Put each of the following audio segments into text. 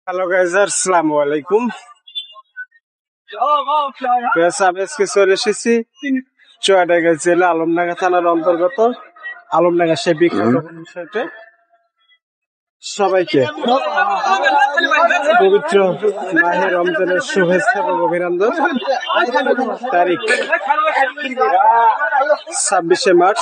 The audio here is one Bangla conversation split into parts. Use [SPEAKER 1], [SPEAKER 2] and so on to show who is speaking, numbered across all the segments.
[SPEAKER 1] হ্যালো গাইজ, আসসালামু আলাইকুম। আজকে চলে এসেছি চুয়াডাঙ্গা জেলা আলমডাঙ্গা থানার অন্তর্গত আলমডাঙ্গা সেই বিখ্যাত বিষয়টা সবাইকে পবিত্র মাহে রমজানের শুভেচ্ছা এবং অভিনন্দন। তারিখ 26শে মার্চ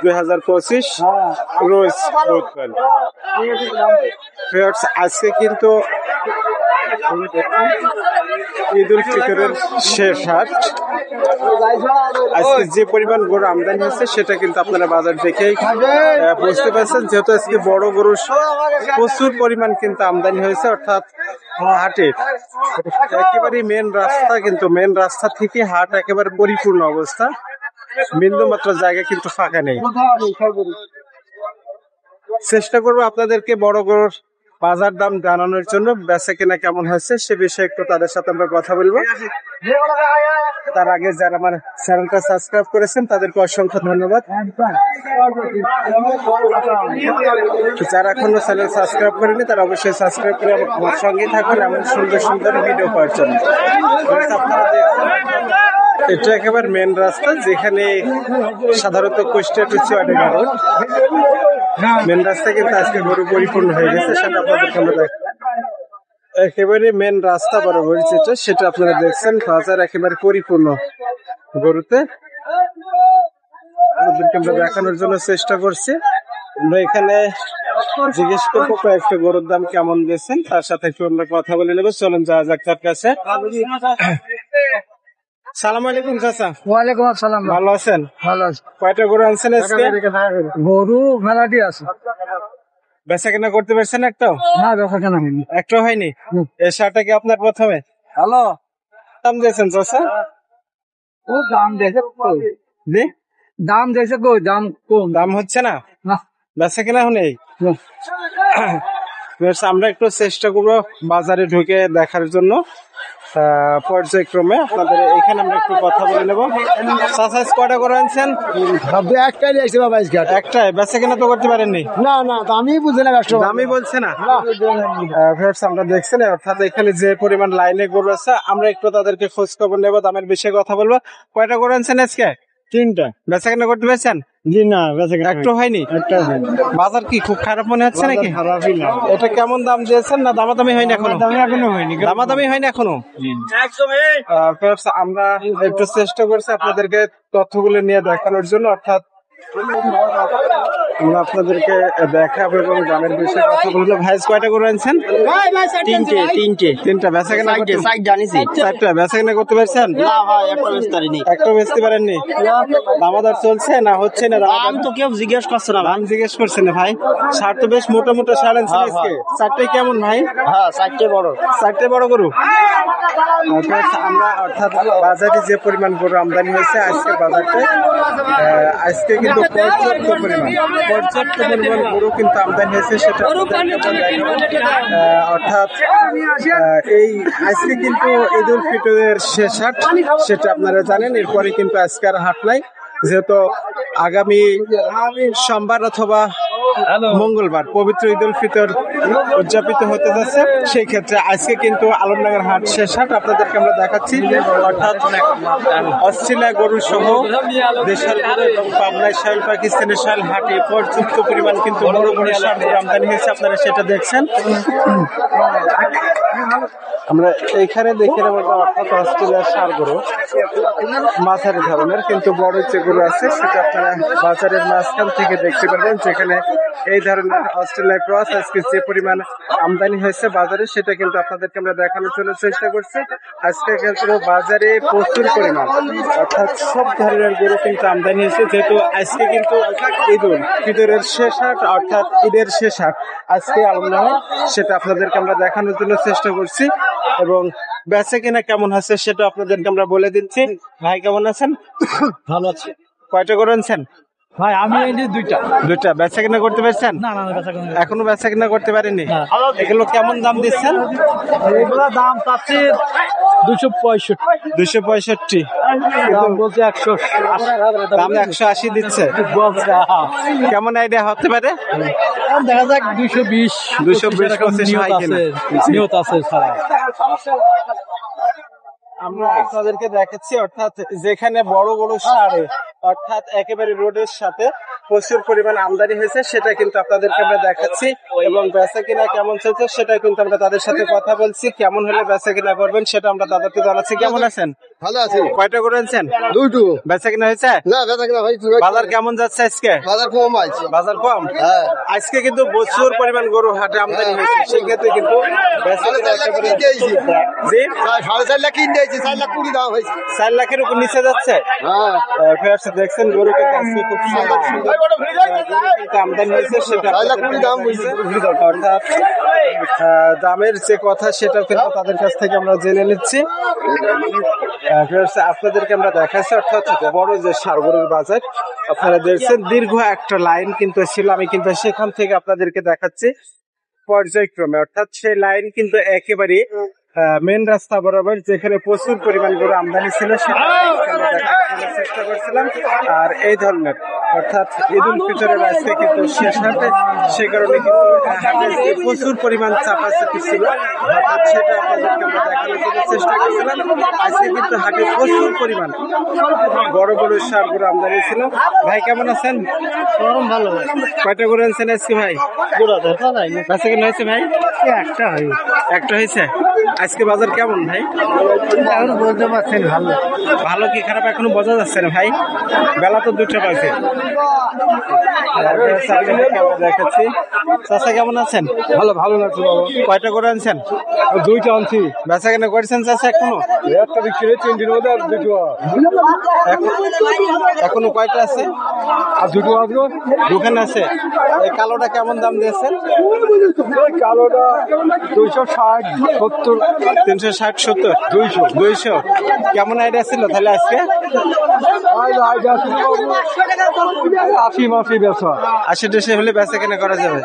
[SPEAKER 1] 2025, রোজ বুধবার। আজকে কিন্তু ঈদ উল ফিতরের শেষ হাট। আজকে যে পরিমাণ গরু আমদানি হচ্ছে সেটা কিন্তু আপনারা বাজার দেখেই বুঝতে পারছেন, যেহেতু আজকে বড় গরু প্রচুর পরিমাণ কিন্তু আমদানি হয়েছে, অর্থাৎ হাটের একেবারে মেন রাস্তা, কিন্তু মেন রাস্তা থেকে হাট একেবারে পরিপূর্ণ অবস্থা, বিন্দু মাত্র জায়গা কিন্তু ফাঁকা নেই। চেষ্টা করবো আপনাদেরকে বড় গরুর বাজার দাম জানানোর জন্য, বেচা কেনা কেমন হয়েছে সে বিষয়ে একটু তাদের সাথে আমরা কথা বলবো। তার আগে যারা আমার চ্যানেলটা সাবস্ক্রাইব করেছেন তাদেরকে অসংখ্য ধন্যবাদ। যারা এখনো চ্যানেল সাবস্ক্রাইব করেনি তারা অবশ্যই সাবস্ক্রাইব করে আমার সঙ্গে থাকুন এমন সুন্দর সুন্দর ভিডিও পাওয়ার জন্য। আপনারা দেখছেন এটা একেবারে মেন রাস্তা, যেখানে সাধারণত Kushtia to Chuadanga road main রাস্তা, কিন্তু আজকে গরু পরিপূর্ণ হয়ে গেছে। সেটা আপনাদেরকে আমরা দেখ একেবারে মেন রাস্তা বরাবর যেটা, সেটা আপনারা দেখছেন বাজার একেবারে পরিপূর্ণ গরুতে। আপনাদেরকে আমরা দেখানোর জন্য চেষ্টা করছি। আমরা এখানে জিজ্ঞেস করবো কয়েকটা গরুর দাম কেমন দিয়েছেন, তার সাথে একটু আমরা কথা বলে নেবো। চলুন যাওয়া যাক তার কাছে। সালাম আলাইকুম চাচা।
[SPEAKER 2] ওয়ালাইকুম আসসালাম।
[SPEAKER 1] ভালো আছেন?
[SPEAKER 2] ভালো আছি।
[SPEAKER 1] কয়টা গরু আনছেন আজকে?
[SPEAKER 2] গরু মেলাটি আছে।
[SPEAKER 1] বেচা কেনা করতে পারছেন একটাও?
[SPEAKER 2] না, বেচা কেনা হয়নি।
[SPEAKER 1] একটাও হয়নি? এই শার্টটা কি আপনার প্রথমে?
[SPEAKER 2] হ্যালো,
[SPEAKER 1] দাম দিয়েছেন চাচা?
[SPEAKER 2] ও দাম দিয়েছে
[SPEAKER 1] জি,
[SPEAKER 2] দাম দিয়েছে কই, দাম কম।
[SPEAKER 1] দাম হচ্ছে না,
[SPEAKER 2] না,
[SPEAKER 1] বেচা কেনা নেই। আমরা একটু চেষ্টা করবো বাজারে ঢুকে দেখার জন্য পর্যায়ক্রমে আপনাদের এখানে আমরা একটু কথা বলে নেবো। চাচা কয়টা করে আনছেন?
[SPEAKER 2] একটাই দিয়েছে বাবা,
[SPEAKER 1] একটাই। বেচা কেনা তো করতে পারেননি?
[SPEAKER 2] না না, দামই বুঝে না,
[SPEAKER 1] দামই বলছে না। আমরা দেখছেন, অর্থাৎ এখানে যে পরিমাণ লাইনে গরু আছে, আমরা একটু তাদেরকে খোঁজ খবর নেবো, দামের বিষয়ে কথা বলবো। কয়টা করে আনছেন আজকে?
[SPEAKER 2] 3টা।
[SPEAKER 1] বেচা কেনা করতে পেরেছেন?
[SPEAKER 2] জি না, বেচা কেনা
[SPEAKER 1] একটু হয়নি। বাজার কি খুব খারাপ মনে হচ্ছে নাকি?
[SPEAKER 2] খারাপই না।
[SPEAKER 1] এটা কেমন দাম দিয়েছেন? না দামাদামি হয়নি এখনো?
[SPEAKER 2] এখনো হয়নি,
[SPEAKER 1] দামাদামি হয়নি এখনো। আমরা একটু চেষ্টা করছি আপনাদেরকে তথ্যগুলো নিয়ে দেখানোর জন্য, অর্থাৎ আমরা আপনাদেরকে দেখাবো এবং দামের বিষয়ে কথা বলবো। ভাই কয়টা করে আনছেন? তিনটা। বেচা কেনা চারটা। বেচা কেনা করতে পারছেন? একটা বেচতে পারেননি? দামাদার চলছে না হচ্ছে না? দাম তো কেউ জিজ্ঞেস করছে না। দাম জিজ্ঞেস করছে না ভাই। শার্ট তো বেশ মোটা মোটা শার্ট আনছেন আজকে। চারটায় কেমন ভাই? চারটে বড় গরু। আমরা অর্থাৎ বাজারে যে পরিমাণ গরু আমদানি হয়েছে আজকে বাজারতে, আজকে কিন্তু পর্যাপ্ত পরিমাণ গরু কিন্তু আমদানি হয়েছে, সেটা অর্থাৎ এই আজকে কিন্তু ঈদ উল ফিতরের শেষ হাট, সেটা আপনারা জানেন। এরপরে কিন্তু আজকে আর হাট নাই, যেহেতু আগামী সোমবার অথবা মঙ্গলবার পবিত্র ঈদ উল ফিতর উদযাপিত হতে যাচ্ছে। সেই ক্ষেত্রে আজকে কিন্তু আলমডাঙ্গার হাট শেষ হাট আপনাদেরকে আমরা দেখাচ্ছি। অর্থাৎ অস্ট্রেলিয়া গরু সহ দেশের এবং পাবনায় শাইল, পাকিস্তানের শাইল হাটে পর্যাপ্ত পরিমাণ কিন্তু বড় বড় শার্ট আমদানি হয়েছে, আপনারা সেটা দেখছেন। আমরা এইখানে দেখে নেব, অর্থাৎ অস্ট্রেলিয়ার ষাঁড় গরু মাঝারি ধরনের, কিন্তু বড় যে গরু আছে সেটা আপনারা বাজারের মাঝখান থেকে দেখতে পারবেন, যেখানে এই ধরনের অস্ট্রেলিয়া ক্রস আজকে যে পরিমাণ আমদানি হয়েছে বাজারে, সেটা কিন্তু আপনাদেরকে আমরা দেখানোর জন্য চেষ্টা করছি। আজকে কিন্তু বাজারে প্রচুর পরিমাণ, অর্থাৎ সব ধরনের গরু কিন্তু আমদানি হয়েছে, যেহেতু আজকে কিন্তু ঈদ উল ফিতরের শেষ হাট, অর্থাৎ ঈদের শেষ হাট আজকে আলমডাঙ্গা, সেটা আপনাদেরকে আমরা দেখানোর জন্য চেষ্টা করছি। এবং বেচা কেনা কেমন হচ্ছে সেটা আপনাদেরকে আমরা বলে দিচ্ছি। ভাই কেমন আছেন?
[SPEAKER 2] ভালো আছে।
[SPEAKER 1] কয়টা করে আনছেন
[SPEAKER 2] ভাই? আমি দুইটা।
[SPEAKER 1] বেচা কেনা করতে পারছেন?
[SPEAKER 2] না,
[SPEAKER 1] এখনো বেচা কেনা করতে পারেনি। এগুলো কেমন দাম দিচ্ছেন?
[SPEAKER 2] এগুলা দাম পাচ্ছি
[SPEAKER 1] 265।
[SPEAKER 2] বলছে 100,
[SPEAKER 1] দাম 180 দিচ্ছে। কেমন আইডিয়া হতে পারে?
[SPEAKER 2] এখন দেখা যাক 220
[SPEAKER 1] 220
[SPEAKER 2] নিয়ত আছে, নিয়ত আছে সারা।
[SPEAKER 1] আমরা আপনাদেরকে দেখাচ্ছি, অর্থাৎ যেখানে বড় বড় ষাঁড়, অর্থাৎ একেবারে রোডের সাথে প্রচুর পরিমাণ আমদানি হয়েছে, সেটা কিন্তু আপনাদেরকে আমরা দেখাচ্ছি। এবং বেচা কিনা কেমন চলছে সেটা কিন্তু আমরা তাদের সাথে কথা বলছি। কেমন হলে বেচা কিনা করবেন সেটা আমরা তাদেরকে জানাচ্ছি। কেমন আছেন?
[SPEAKER 3] ভালো আছি।
[SPEAKER 1] কয়টা করে আনছেন?
[SPEAKER 3] দুটো।
[SPEAKER 1] বেচা কিনা হয়েছে?
[SPEAKER 3] না বেচা কিনা হয়েছে।
[SPEAKER 1] বাজার কেমন যাচ্ছে আজকে?
[SPEAKER 3] বাজার কম আছে।
[SPEAKER 1] বাজার কম?
[SPEAKER 3] হ্যাঁ।
[SPEAKER 1] আজকে কিন্তু প্রচুর পরিমাণ গরু হাটে আমদানি হয়েছে, সেক্ষেত্রে কিন্তু বেচা কিনা একেবারে জি
[SPEAKER 3] 4.5 লাখ কিনে দিয়েছি, 4 লাখ 20 দাম হয়েছে।
[SPEAKER 1] 4 লাখের উপর নিচে যাচ্ছে।
[SPEAKER 3] হ্যাঁ
[SPEAKER 1] দেখছেন গরু কিন্তু আজকে খুব সুন্দর সুন্দর গরু কিন্তু আমদানি হয়েছে, সেটা
[SPEAKER 3] 4 লাখ 20 দাম হয়েছে।
[SPEAKER 1] অর্থাৎ দামের যে কথা সেটাও কিন্তু তাদের কাছ থেকে আমরা জেনে নিচ্ছি। আপনাদেরকে আমরা দেখাচ্ছি, অর্থাৎ বড় যে ষাঁড় গরুর বাজার আপনারা দেখছেন, দীর্ঘ একটা লাইন কিন্তু ছিল। আমি কিন্তু সেখান থেকে আপনাদেরকে দেখাচ্ছি পর্যায়ক্রমে, অর্থাৎ সেই লাইন কিন্তু একেবারে মেন রাস্তা বরাবর, যেখানে প্রচুর পরিমাণ গরু আমদানি ছিল সেটা আমরা দেখানোর চেষ্টা করছিলাম। আর এই ধরনের, অর্থাৎ ঈদ উল ফিতরের আজকে কিন্তু শেষ হাটে, সে কারণে কিন্তু হাটে যে প্রচুর পরিমাণ চাপাচাপি ছিল, অর্থাৎ সেটা আপনাদেরকে আমরা দেখানোর জন্য চেষ্টা করছিলাম। আজকে কিন্তু হাটে প্রচুর পরিমাণ বড় বড় ষাঁড় গরু আমদানি ছিল। ভাই কেমন আছেন?
[SPEAKER 2] ভালো
[SPEAKER 1] কয়টা গরু আনছেন আজকে ভাই? বেচা কিনা হয়েছে ভাই? একটা হয়েছে। আজকে বাজার কেমন ভাই?
[SPEAKER 2] এখন বলতে পারছেন ভালো।
[SPEAKER 1] ভালো কি খারাপ এখনো বোঝা যাচ্ছে না ভাই, বেলা তো 2টা বাজে। দেখাচ্ছি। চাচা কেমন আছেন?
[SPEAKER 2] ভালো ভালো লাগছে বাবা।
[SPEAKER 1] কয়টা করে আনছেন?
[SPEAKER 2] 2টা আনছি।
[SPEAKER 1] বেচা কেনা করেছেন চাচা এখনো?
[SPEAKER 2] একটা বিক্রি 3 দিনের মধ্যে আর 2টো।
[SPEAKER 1] এখনো কয়টা আছে?
[SPEAKER 2] আর 2টো আসবো।
[SPEAKER 1] দোকান আছে। এই কালোটা কেমন দাম দিয়েছেন?
[SPEAKER 2] কালোটা 260 70
[SPEAKER 1] 360 70
[SPEAKER 2] 200
[SPEAKER 1] 200। কেমন আইডিয়া ছিল তাহলে আজকে?
[SPEAKER 2] 80 মাসি বেচা।
[SPEAKER 1] 80 হলে বেচা কেনা করা যাবে।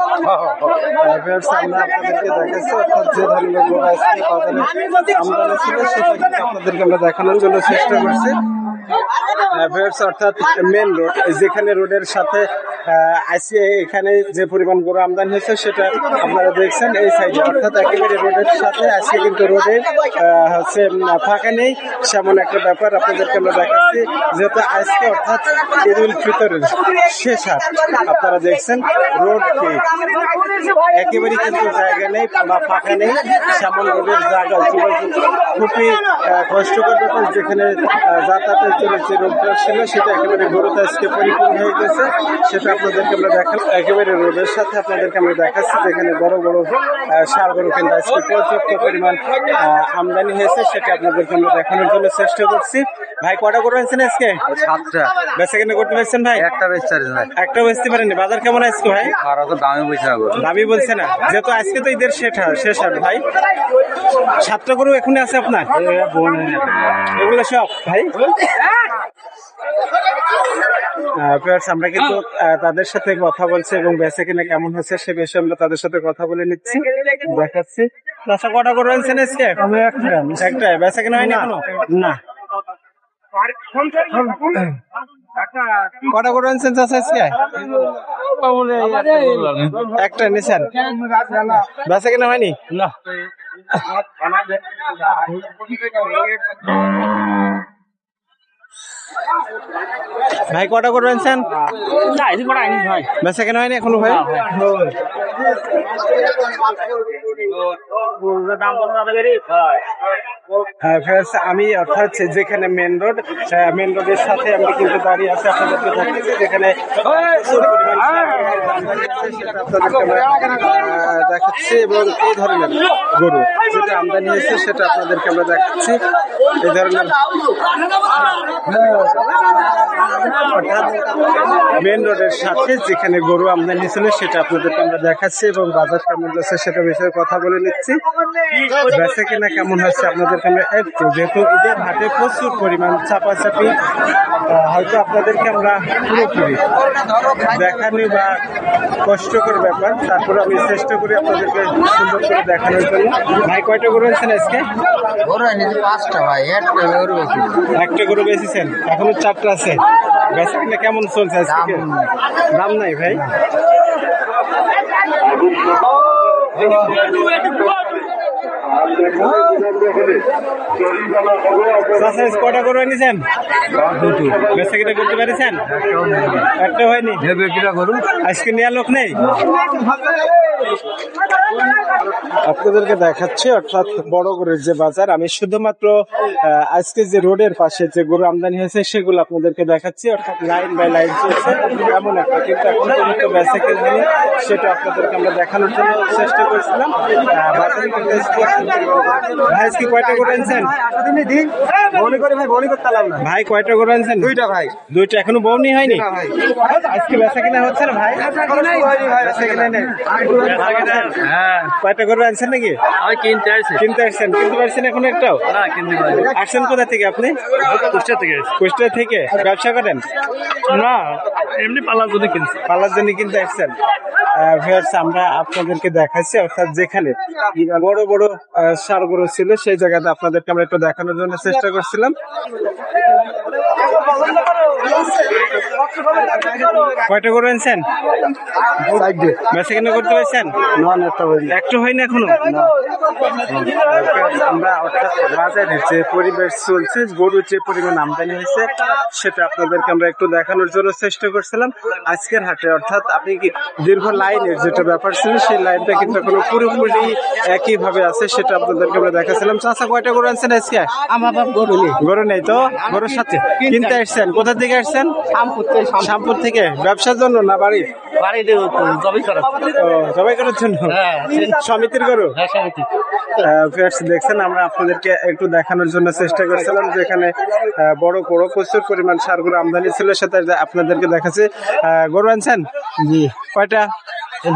[SPEAKER 1] আমরা আপনাদেরকে দেখাচ্ছি, অর্থাৎ যে ধরনের গরু আজকে বাজারে আমদানি ছিল সেটা কিন্তু আপনাদেরকে আমরা দেখানোর জন্য চেষ্টা করছি। অর্থাৎ মেন রোড, যেখানে রোডের সাথে আসিয়ে এখানে যে পরিমাণ গরু আমদানি হয়েছে সেটা আপনারা দেখছেন এই সাইডে, অর্থাৎ একেবারে রোডের সাথে আজকে কিন্তু রোডে হচ্ছে ফাঁকা নেই, সেমন একটা ব্যাপার আপনাদেরকে আমরা দেখাচ্ছি। যেহেতু আজকে অর্থাৎ ঈদ উল ফিতরের শেষ হাট, আপনারা দেখছেন রোড একেবারে কিন্তু জায়গা নেই বা ফাঁকা নেই, সেমন রোডের জায়গা খুবই কষ্টকর ব্যাপার। যেখানে যাতায়াতের জন্য যে রোডটা ছিল সেটা একেবারে গরুতে আজকে পরিপূর্ণ হয়ে গেছে, সেটা আপনাদেরকে আমরা দেখান। একেবারে রোডের সাথে আপনাদেরকে আমরা দেখাচ্ছি যেখানে বড় বড় ষাঁড় গরু কিন্তু আজকে পর্যাপ্ত পরিমাণ আমদানি হয়েছে, সেটা আপনাদেরকে আমরা দেখানোর জন্য চেষ্টা করছি। ভাই কটা গরু আনছেন আজকে? 7টা। বেচা কেনা করতে পারছেন ভাই? একটা বেচতে পারেননি। বাজার কেমন আজকে ভাই? দামি বলছে না, যেহেতু আজকে তো ঈদের শেষ হাট ভাই। 7টা গরু এখনই আছে আপনার? এগুলো সব ভাই? আমরা কিন্তু তাদের সাথে কথা বলছি এবং বেচা কিনা কেমন হচ্ছে সে বিষয়ে আমরা তাদের সাথে কথা বলে নিচ্ছি, দেখাচ্ছি। আচ্ছা কটা করে আনছেন আজকে? একটাই। বেচা কিনা হয়নি এখনো? না। কটা করে আনছেন চাচা আজকে? একটা নিছেন। বেচা কিনা হয়নি?
[SPEAKER 2] না।
[SPEAKER 1] ভাই কটা করে আনছেন? বেচা কেনা হয়নি এখনো ভাই? আমি অর্থাৎ যেখানে মেন রোডের সাথে আমরা কিন্তু দাঁড়িয়ে আছি, আপনাদেরকে দেখাচ্ছি যেখানে দেখাচ্ছি এবং এই ধরনের গরু যেটা আমদানি হয়েছে সেটা আপনাদেরকে আমরা দেখাচ্ছি। এই ধরনের মেন রোডের সাথে যেখানে গরু আমদানি ছিল সেটা আপনাদেরকে আমরা দেখাচ্ছি এবং বাজার কেমন যাচ্ছে সেটা বিষয়ে কথা বলে নিচ্ছি। বেচা কিনা কেমন হচ্ছে আপনাদেরকে আমরা একটু, যেহেতু ঈদের হাটে প্রচুর পরিমাণ চাপাচাপি, হয়তো আপনাদেরকে আমরা পুরোপুরি দেখানি বা কষ্টকর ব্যাপার, তারপরে আমি চেষ্টা করি আপনাদেরকে সুন্দর করে দেখানোর জন্য। ভাই কয়টা গরু আনছেন আজকে?
[SPEAKER 3] 5টা ভাই।
[SPEAKER 1] একটা গরু বেচেছেন, এখনো 4টা আছে। বেচা কিনা কেমন চলছে আজকে? দাম নাই ভাই? কটা করে নিয়েছেন? বেচা কিনা করতে পেরেছেন? একটা হয়নি। আজকে নেওয়ার লোক নেই। আপনাদেরকে দেখাচ্ছি অর্থাৎ বড় গরুর যে বাজার, আমি শুধুমাত্র আজকে যে রোডের পাশে যে গরু আমদানি হয়েছে সেগুলো আপনাদেরকে দেখাচ্ছি, অর্থাৎ লাইন বাই লাইন চলছে এমন একটা, কিন্তু এখন পর্যন্ত বেচা কেনা নেই, সেটা আপনাদেরকে আমরা দেখানোর জন্য চেষ্টা করেছিলাম। ভাই আজকে কয়টা গরু আনছেন? ভাই কয়টা গরু আনছেন?
[SPEAKER 3] দুইটা ভাই।
[SPEAKER 1] দুইটা, এখনো বউনি হয়নি? আজকে বেচা কিনা হচ্ছে না ভাই? বেচা কিনা নেই। হ্যাঁ, কয়টা গরু আনছেন নাকি? কিনতে আসছেন? কিনতে পারছেন এখন একটাও? আসছেন কোথা থেকে আপনি? কুষ্টিয়া থেকে। ব্যবসা করেন?
[SPEAKER 2] না, এমনি পালার জন্য কিনছি।
[SPEAKER 1] পালার জন্য কিনতে আসছেন। আমরা আপনাদেরকে দেখাচ্ছি অর্থাৎ যেখানে বড় বড় ষাঁড় গরু ছিল সেই জায়গাতে আপনাদেরকে আমরা একটু দেখানোর জন্য চেষ্টা করছিলাম। কয়টা গরু আনছেন? বেচা কিনা করতে পারছেন? একটু হয়নি এখনো। আমরা অর্থাৎ বাজারের যে পরিবেশ চলছে, গরুর যে পরিমাণ আমদানি হয়েছে সেটা আপনাদেরকে আমরা একটু দেখানোর জন্য চেষ্টা করছিলাম আজকের হাটে। অর্থাৎ আপনি কি দীর্ঘ লাইনের যেটা ব্যাপার ছিল সেই লাইনটা কিন্তু এখনো পুরোপুরি একই ভাবে আছে, সেটা আপনাদেরকে আমরা দেখাচ্ছিলাম। চাচা কয়টা গরু আনছেন আজকে?
[SPEAKER 2] আমার
[SPEAKER 1] গরু নেই তো? গরুর সাথে কিনতে আসছেন? কোথা থেকে আসছেন? শ্যামপুর থেকে। ব্যবসার জন্য না বাড়ির? জবাই করার জন্য। সমিতির গরু? দেখছেন, আমরা আপনাদেরকে একটু দেখানোর জন্য চেষ্টা করছিলাম যেখানে বড় বড় প্রচুর পরিমাণ ষাঁড় গরু আমদানি ছিল, সেটা আপনাদেরকে দেখাচ্ছি। গরু আনছেন? জি। কয়টা?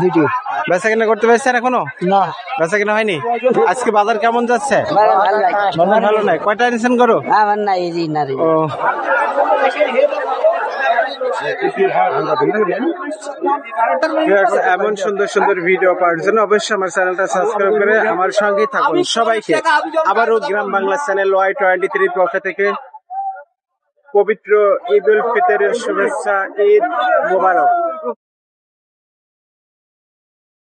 [SPEAKER 1] দুটি। বেচা কিনা করতে পারছেন এখনো? না, বেচা কিনা হয়নি। আজকে বাজার কেমন যাচ্ছে? ভালো নাই। কয়টা আনছেন গরু? ও, এমন সুন্দর সুন্দর ভিডিও পাওয়ার জন্য অবশ্যই আমার চ্যানেলটা সাবস্ক্রাইব করে আমার সঙ্গেই থাকুন। সবাইকে আবারও গ্রাম বাংলা চ্যানেল Y23 পক্ষ থেকে পবিত্র ঈদ উল ফিতরের শুভেচ্ছা। ঈদ মোবারক।